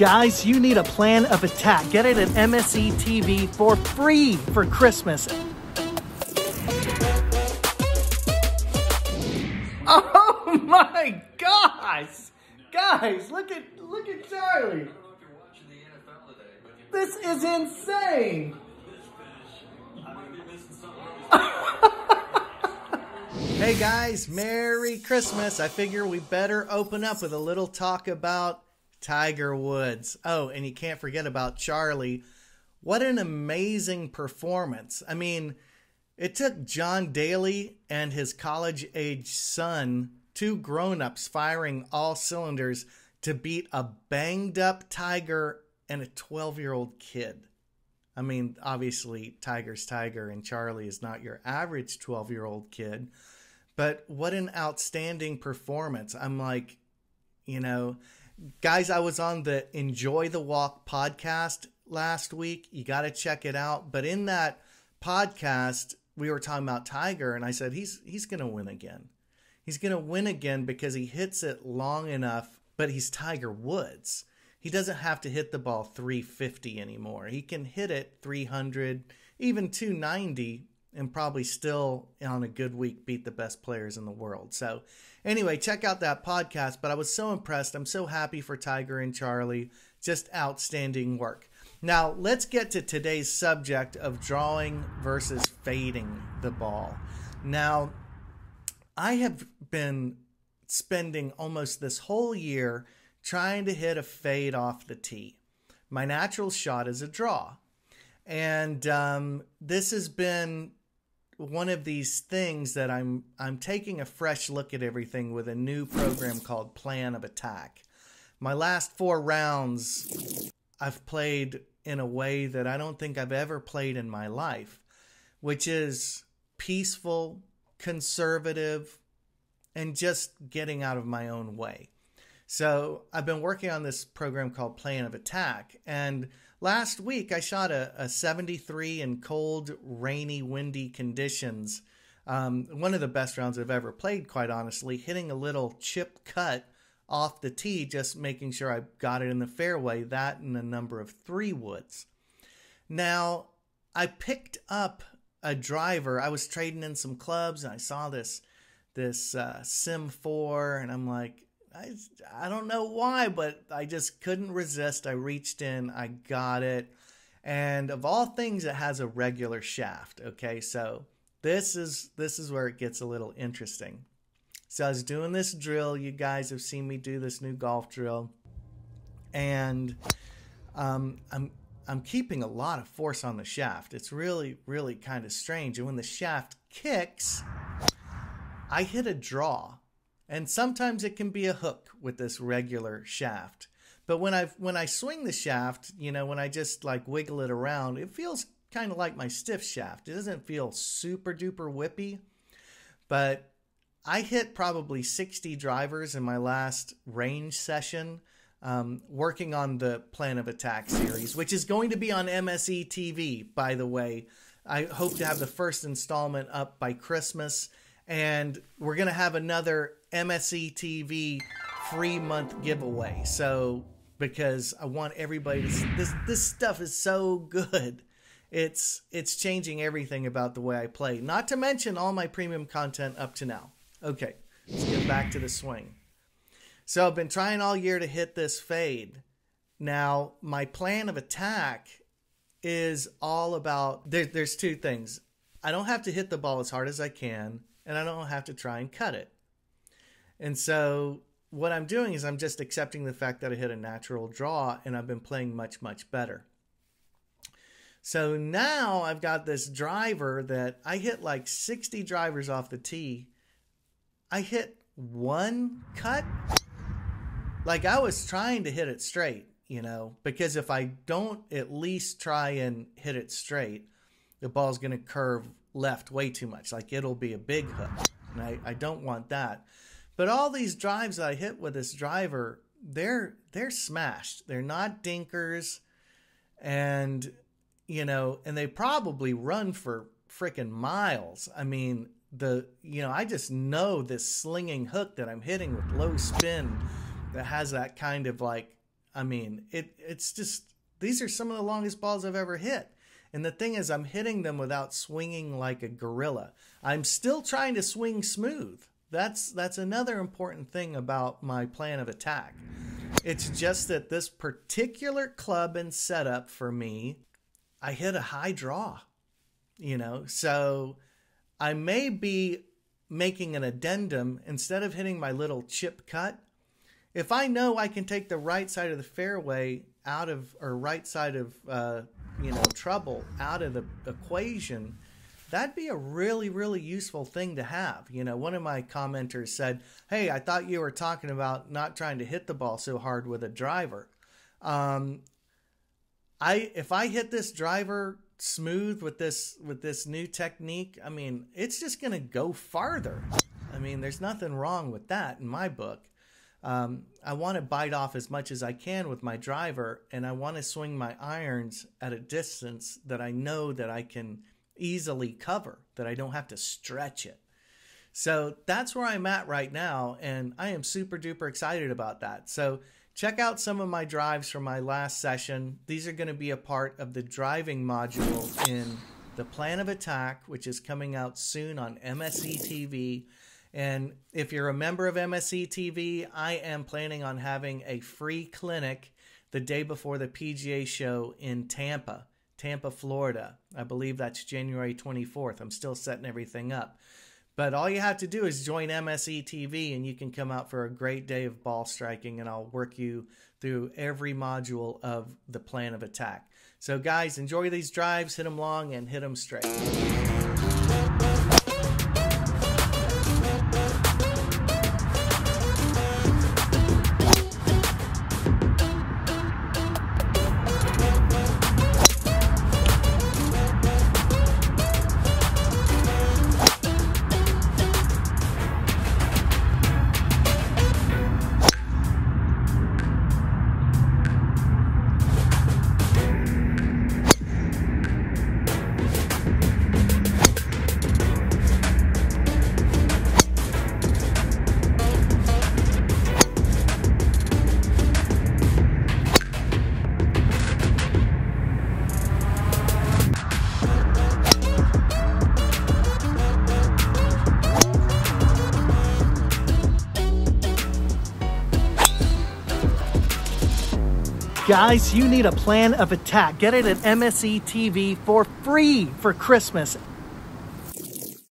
Guys, you need a plan of attack. Get it at MSE TV for free for Christmas. Oh my gosh! Guys, look at Charlie. This is insane. Hey guys, Merry Christmas. I figure we better open up with a little talk about Tiger Woods. Oh, and you can't forget about Charlie. What an amazing performance. I mean, it took John Daly and his college-age son, two grown-ups firing all cylinders, to beat a banged-up Tiger and a 12-year-old kid. I mean, obviously, Tiger's Tiger, and Charlie is not your average 12-year-old kid. But what an outstanding performance. I'm like, you know, guys, I was on the Enjoy the Walk podcast last week. You got to check it out. But in that podcast, we were talking about Tiger, and I said, he's going to win again. He's going to win again because he hits it long enough, but he's Tiger Woods. He doesn't have to hit the ball 350 anymore. He can hit it 300, even 290, and probably still, on a good week, beat the best players in the world. So anyway, check out that podcast. But I was so impressed. I'm so happy for Tiger and Charlie. Just outstanding work. Now, let's get to today's subject of drawing versus fading the ball. Now, I have been spending almost this whole year trying to hit a fade off the tee. My natural shot is a draw. And this has been one of these things that I'm taking a fresh look at everything with a new program called Plan of Attack. My last 4 rounds, I've played in a way that I don't think I've ever played in my life, which is peaceful, conservative, and just getting out of my own way. So I've been working on this program called Plan of Attack, and last week I shot a 73 in cold, rainy, windy conditions. One of the best rounds I've ever played, quite honestly, hitting a little chip cut off the tee, just making sure I got it in the fairway, that and a number of 3 woods. Now, I picked up a driver. I was trading in some clubs, and I saw this Sim 4, and I'm like, I don't know why, but I just couldn't resist. I reached in, I got it. And of all things, it has a regular shaft. Okay, so this is where it gets a little interesting. So I was doing this drill. You guys have seen me do this new golf drill. And I'm keeping a lot of force on the shaft. It's really, really kind of strange. And when the shaft kicks, I hit a draw. And sometimes it can be a hook with this regular shaft. But when I swing the shaft, you know, when I just like wiggle it around, it feels kind of like my stiff shaft. It doesn't feel super duper whippy. But I hit probably 60 drivers in my last range session, working on the Plan of Attack series, which is going to be on MSE TV, by the way. I hope to have the first installment up by Christmas. And we're going to have another MSE TV free month giveaway. So, because I want everybody to, this stuff is so good. It's changing everything about the way I play. Not to mention all my premium content up to now. Okay, let's get back to the swing. So I've been trying all year to hit this fade. Now, my Plan of Attack is all about, there's 2 things. I don't have to hit the ball as hard as I can, and I don't have to try and cut it. And so what I'm doing is I'm just accepting the fact that I hit a natural draw, and I've been playing much, much better. So now I've got this driver that I hit like 60 drivers off the tee. I hit 1 cut. Like I was trying to hit it straight, you know, because if I don't at least try and hit it straight, the ball's going to curve left way too much. Like it'll be a big hook. And I don't want that. But all these drives that I hit with this driver, they're smashed. They're not dinkers. And, you know, and they probably run for freaking miles. I mean, I just know this slinging hook that I'm hitting with low spin that has that kind of like I mean, it's just, these are some of the longest balls I've ever hit. And the thing is, I'm hitting them without swinging like a gorilla. I'm still trying to swing smooth. That's another important thing about my plan of attack. It's just that this particular club and setup for me, I hit a high draw, you know, so I may be making an addendum. Instead of hitting my little chip cut, if I know I can take the right side of the fairway out of, or right side of, you know, trouble out of the equation, that'd be a really, really useful thing to have. You know, one of my commenters said, hey, I thought you were talking about not trying to hit the ball so hard with a driver. If I hit this driver smooth with this new technique, I mean, it's just going to go farther. I mean, there's nothing wrong with that in my book. I want to bite off as much as I can with my driver, and I want to swing my irons at a distance that I know that I can easily cover, that I don't have to stretch it. So that's where I'm at right now, and I am super duper excited about that. So check out some of my drives from my last session. These are going to be a part of the driving module in the Plan of Attack, which is coming out soon on MSE TV. And if you're a member of MSE TV, I am planning on having a free clinic the day before the PGA show in Tampa, Florida. I believe that's January 24th. I'm still setting everything up. But all you have to do is join MSE TV and you can come out for a great day of ball striking, and I'll work you through every module of the Plan of Attack. So guys, enjoy these drives, hit them long and hit them straight. Guys, you need a Plan of Attack. Get it at MSE TV for free for Christmas.